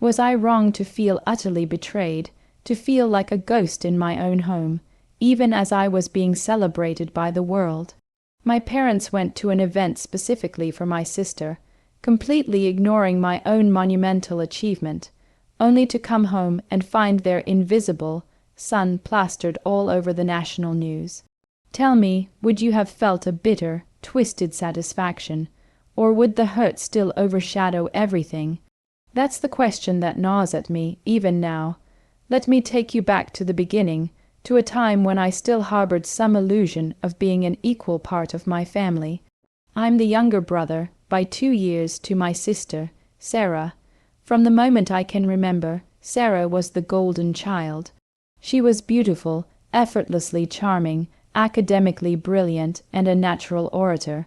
Was I wrong to feel utterly betrayed, to feel like a ghost in my own home, even as I was being celebrated by the world? My parents went to an event specifically for my sister, completely ignoring my own monumental achievement, only to come home and find their invisible son plastered all over the national news. Tell me, would you have felt a bitter, twisted satisfaction, or would the hurt still overshadow everything? That's the question that gnaws at me, even now. Let me take you back to the beginning, to a time when I still harbored some illusion of being an equal part of my family. I'm the younger brother, by 2 years, to my sister, Sarah. From the moment I can remember, Sarah was the golden child. She was beautiful, effortlessly charming, academically brilliant, and a natural orator.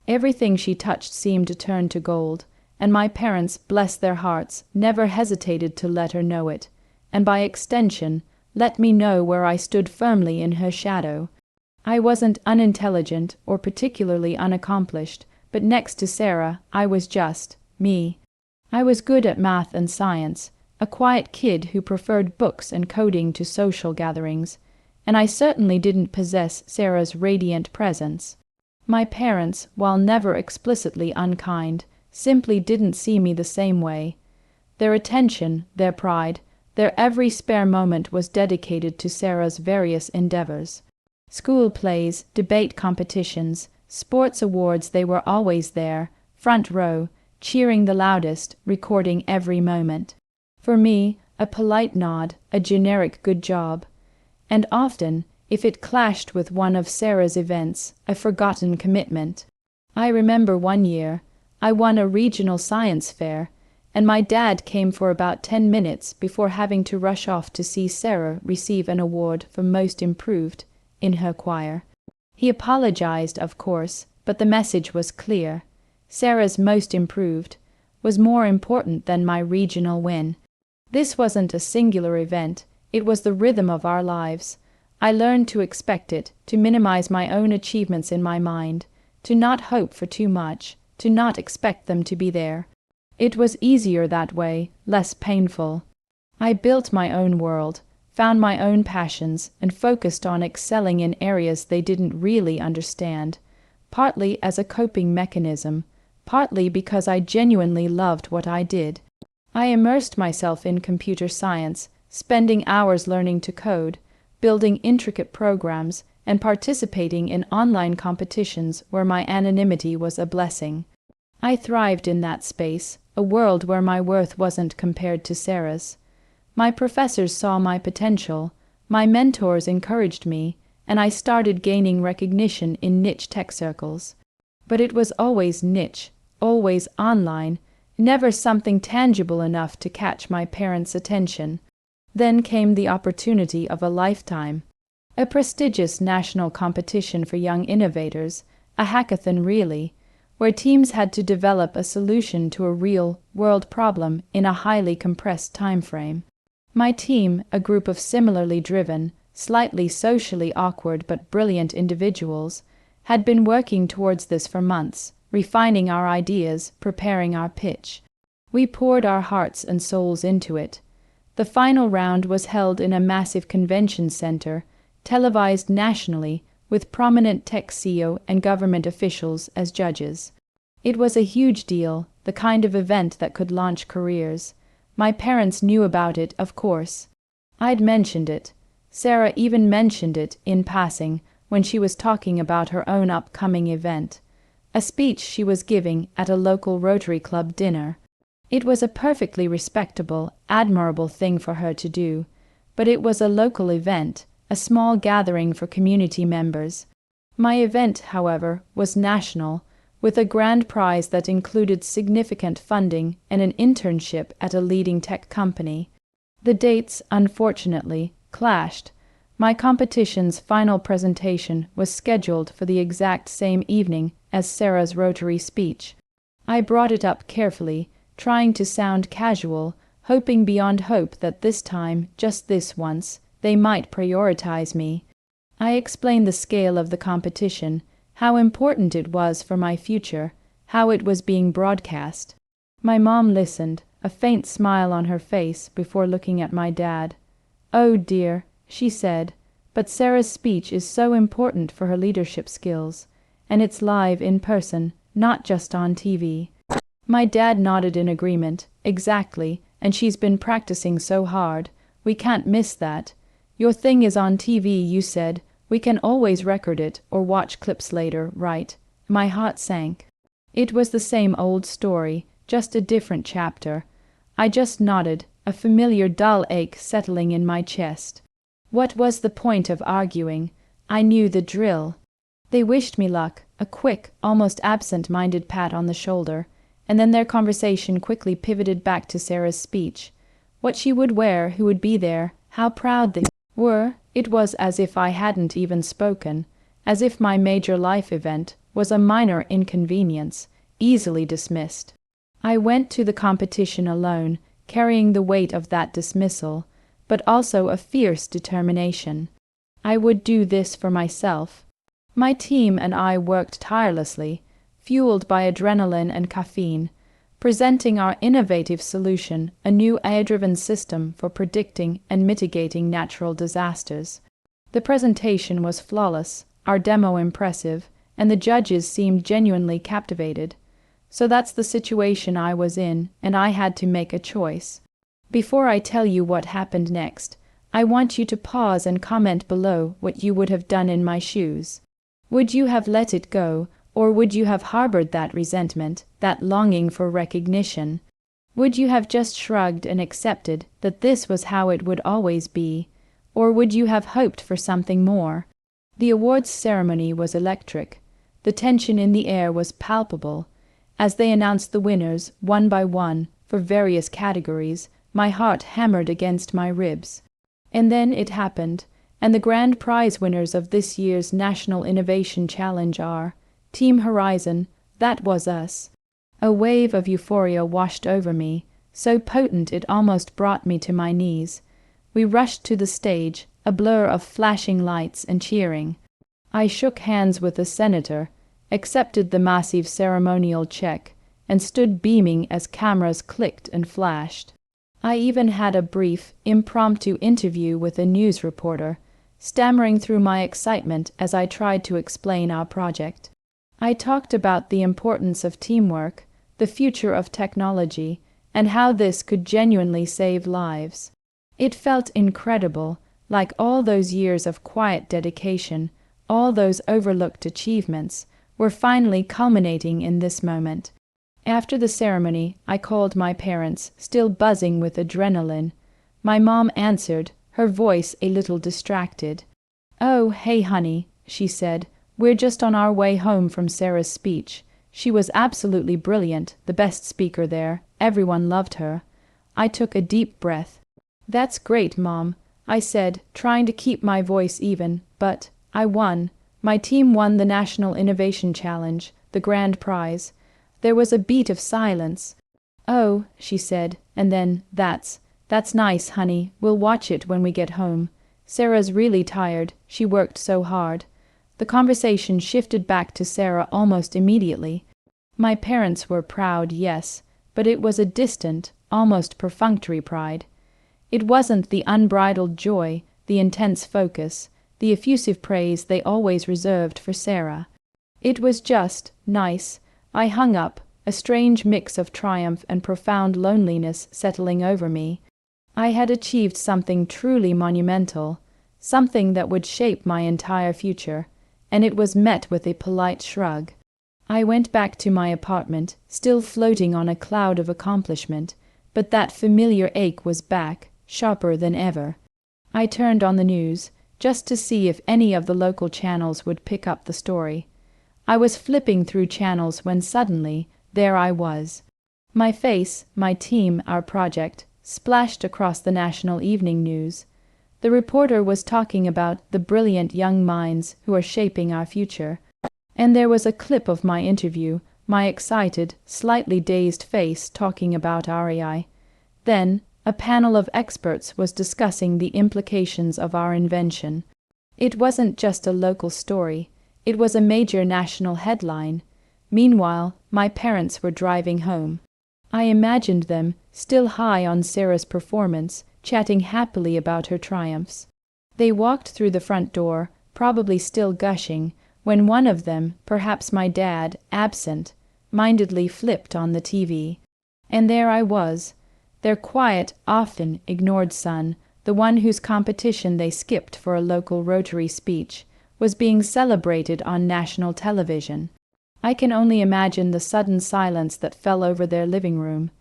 Everything she touched seemed to turn to gold, and my parents, bless their hearts, never hesitated to let her know it, and by extension, let me know where I stood firmly in her shadow. I wasn't unintelligent or particularly unaccomplished, but next to Sarah, I was just me. I was good at math and science, a quiet kid who preferred books and coding to social gatherings, and I certainly didn't possess Sarah's radiant presence. My parents, while never explicitly unkind, simply didn't see me the same way. Their attention, their pride, their every spare moment was dedicated to Sarah's various endeavors. School plays, debate competitions, sports awards, they were always there, front row, cheering the loudest, recording every moment. For me, a polite nod, a generic good job. And often, if it clashed with one of Sarah's events, a forgotten commitment. I remember one year, I won a regional science fair, and my dad came for about 10 minutes before having to rush off to see Sarah receive an award for Most Improved in her choir. He apologized, of course, but the message was clear. Sarah's Most Improved was more important than my regional win. This wasn't a singular event, it was the rhythm of our lives. I learned to expect it, to minimize my own achievements in my mind, to not hope for too much, to not expect them to be there. It was easier that way, less painful. I built my own world, found my own passions, and focused on excelling in areas they didn't really understand, partly as a coping mechanism, partly because I genuinely loved what I did. I immersed myself in computer science, spending hours learning to code, building intricate programs, and participating in online competitions where my anonymity was a blessing. I thrived in that space, a world where my worth wasn't compared to Sarah's. My professors saw my potential, my mentors encouraged me, and I started gaining recognition in niche tech circles. But it was always niche, always online, never something tangible enough to catch my parents' attention. Then came the opportunity of a lifetime. A prestigious national competition for young innovators, a hackathon really, where teams had to develop a solution to a real, world problem in a highly compressed time frame. My team, a group of similarly driven, slightly socially awkward but brilliant individuals, had been working towards this for months, refining our ideas, preparing our pitch. We poured our hearts and souls into it. The final round was held in a massive convention center, televised nationally, with prominent tech CEO and government officials as judges. It was a huge deal, the kind of event that could launch careers. My parents knew about it, of course. I'd mentioned it. Sarah even mentioned it, in passing, when she was talking about her own upcoming event, a speech she was giving at a local Rotary Club dinner. It was a perfectly respectable, admirable thing for her to do, but it was a local event, a small gathering for community members. My event, however, was national, with a grand prize that included significant funding and an internship at a leading tech company. The dates, unfortunately, clashed. My competition's final presentation was scheduled for the exact same evening as Sarah's Rotary speech. I brought it up carefully, trying to sound casual, hoping beyond hope that this time, just this once, they might prioritize me. I explained the scale of the competition, how important it was for my future, how it was being broadcast. My mom listened, a faint smile on her face before looking at my dad. "Oh dear," she said, "but Sarah's speech is so important for her leadership skills, and it's live in person, not just on TV." My dad nodded in agreement. "Exactly, and she's been practicing so hard. We can't miss that. Your thing is on TV, you said. We can always record it or watch clips later, right?" My heart sank. It was the same old story, just a different chapter. I just nodded, a familiar dull ache settling in my chest. What was the point of arguing? I knew the drill. They wished me luck, a quick, almost absent-minded pat on the shoulder, and then their conversation quickly pivoted back to Sarah's speech. What she would wear, who would be there, how proud they were. It was as if I hadn't even spoken, as if my major life event was a minor inconvenience, easily dismissed. I went to the competition alone, carrying the weight of that dismissal, but also a fierce determination. I would do this for myself. My team and I worked tirelessly, fueled by adrenaline and caffeine, presenting our innovative solution, a new AI-driven system for predicting and mitigating natural disasters. The presentation was flawless, our demo impressive, and the judges seemed genuinely captivated. So that's the situation I was in, and I had to make a choice. Before I tell you what happened next, I want you to pause and comment below what you would have done in my shoes. Would you have let it go, or would you have harbored that resentment, that longing for recognition? Would you have just shrugged and accepted that this was how it would always be, or would you have hoped for something more? The awards ceremony was electric. The tension in the air was palpable. As they announced the winners, one by one, for various categories, my heart hammered against my ribs. And then it happened, and the grand prize winners of this year's National Innovation Challenge are Team Horizon. That was us. A wave of euphoria washed over me, so potent it almost brought me to my knees. We rushed to the stage, a blur of flashing lights and cheering. I shook hands with the senator, accepted the massive ceremonial check, and stood beaming as cameras clicked and flashed. I even had a brief, impromptu interview with a news reporter, stammering through my excitement as I tried to explain our project. I talked about the importance of teamwork, the future of technology, and how this could genuinely save lives. It felt incredible, like all those years of quiet dedication, all those overlooked achievements, were finally culminating in this moment. After the ceremony, I called my parents, still buzzing with adrenaline. My mom answered, her voice a little distracted. "Oh, hey honey," she said, "we're just on our way home from Sarah's speech. She was absolutely brilliant, the best speaker there. Everyone loved her." I took a deep breath. "That's great, Mom," I said, trying to keep my voice even, but I won. My team won the National Innovation Challenge, the grand prize. There was a beat of silence. "Oh," she said, and then, That's nice, honey. We'll watch it when we get home. Sarah's really tired. She worked so hard." The conversation shifted back to Sarah almost immediately. My parents were proud, yes, but it was a distant, almost perfunctory pride. It wasn't the unbridled joy, the intense focus, the effusive praise they always reserved for Sarah. It was just nice. I hung up, a strange mix of triumph and profound loneliness settling over me. I had achieved something truly monumental, something that would shape my entire future, and it was met with a polite shrug. I went back to my apartment, still floating on a cloud of accomplishment, but that familiar ache was back, sharper than ever. I turned on the news, just to see if any of the local channels would pick up the story. I was flipping through channels when suddenly, there I was. My face, my team, our project, splashed across the national evening news. The reporter was talking about the brilliant young minds who are shaping our future. And there was a clip of my interview, my excited, slightly dazed face talking about our AI. Then, a panel of experts was discussing the implications of our invention. It wasn't just a local story. It was a major national headline. Meanwhile, my parents were driving home. I imagined them, still high on Sarah's performance, chatting happily about her triumphs. They walked through the front door, probably still gushing, when one of them, perhaps my dad, absent, mindedly flipped on the TV. And there I was, their quiet, often ignored son, the one whose competition they skipped for a local Rotary speech, was being celebrated on national television. I can only imagine the sudden silence that fell over their living room,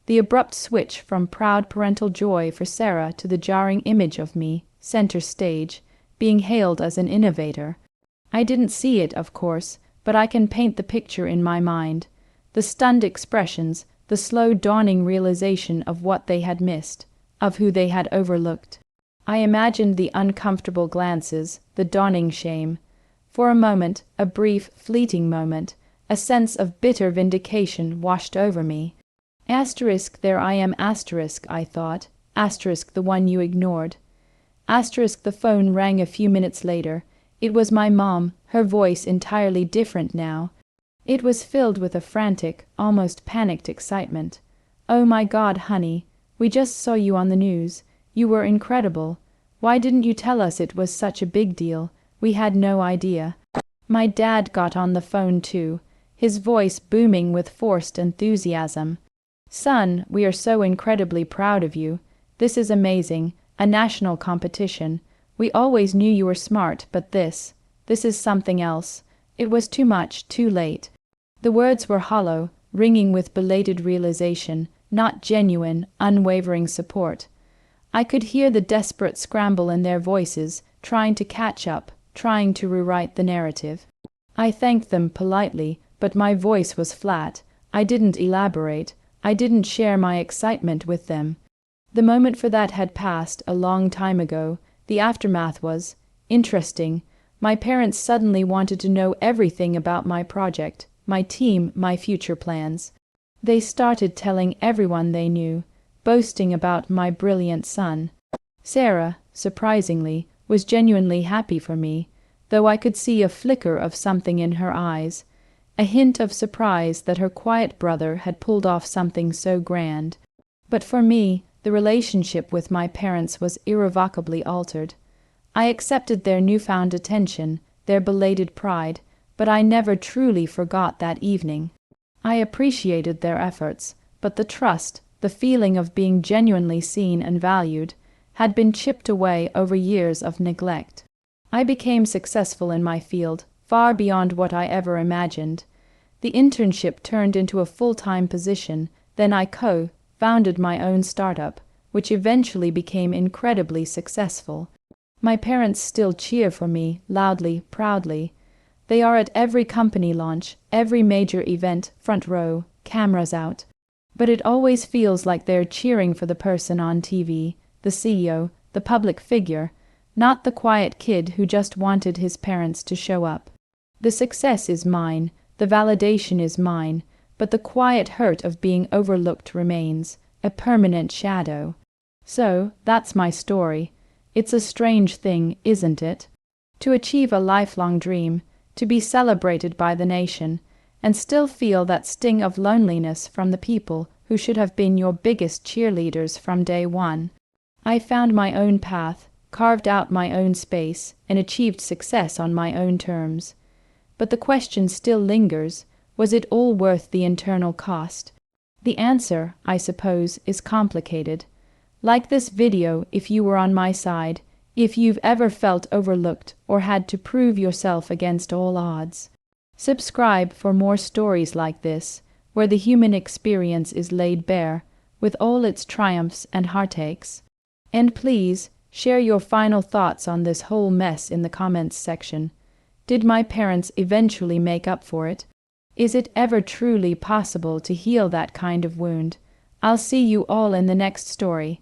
the abrupt switch from proud parental joy for Sarah to the jarring image of me, center stage, being hailed as an innovator. I didn't see it, of course, but I can paint the picture in my mind. The stunned expressions, the slow dawning realization of what they had missed, of who they had overlooked. I imagined the uncomfortable glances, the dawning shame. For a moment, a brief, fleeting moment, a sense of bitter vindication washed over me. Asterisk, there I am, asterisk, I thought, asterisk, the one you ignored. Asterisk, the phone rang a few minutes later. It was my mom, her voice entirely different now. It was filled with a frantic, almost panicked excitement. "Oh my God, honey, we just saw you on the news. You were incredible. Why didn't you tell us it was such a big deal? We had no idea." My dad got on the phone too, his voice booming with forced enthusiasm. "Son, we are so incredibly proud of you. This is amazing, a national competition. We always knew you were smart, but this is something else. It was too much, too late." The words were hollow, ringing with belated realization, not genuine, unwavering support. I could hear the desperate scramble in their voices, trying to catch up, trying to rewrite the narrative. I thanked them politely, but my voice was flat. I didn't elaborate. I didn't share my excitement with them. The moment for that had passed a long time ago. The aftermath was interesting. My parents suddenly wanted to know everything about my project, my team, my future plans. They started telling everyone they knew, boasting about my brilliant son. Sarah, surprisingly, was genuinely happy for me, though I could see a flicker of something in her eyes, a hint of surprise that her quiet brother had pulled off something so grand. But for me, the relationship with my parents was irrevocably altered. I accepted their newfound attention, their belated pride, but I never truly forgot that evening. I appreciated their efforts, but the trust, the feeling of being genuinely seen and valued, had been chipped away over years of neglect. I became successful in my field, far beyond what I ever imagined. The internship turned into a full-time position, then I founded my own startup, which eventually became incredibly successful. My parents still cheer for me, loudly, proudly. They are at every company launch, every major event, front row, cameras out. But it always feels like they're cheering for the person on TV, the CEO, the public figure, not the quiet kid who just wanted his parents to show up. The success is mine, the validation is mine, but the quiet hurt of being overlooked remains, a permanent shadow. So, that's my story. It's a strange thing, isn't it? To achieve a lifelong dream, to be celebrated by the nation, and still feel that sting of loneliness from the people who should have been your biggest cheerleaders from day one. I found my own path, carved out my own space, and achieved success on my own terms. But the question still lingers, was it all worth the internal cost? The answer, I suppose, is complicated. Like this video, if you were on my side, if you've ever felt overlooked or had to prove yourself against all odds. Subscribe for more stories like this, where the human experience is laid bare, with all its triumphs and heartaches. And please, share your final thoughts on this whole mess in the comments section. Did my parents eventually make up for it? Is it ever truly possible to heal that kind of wound? I'll see you all in the next story.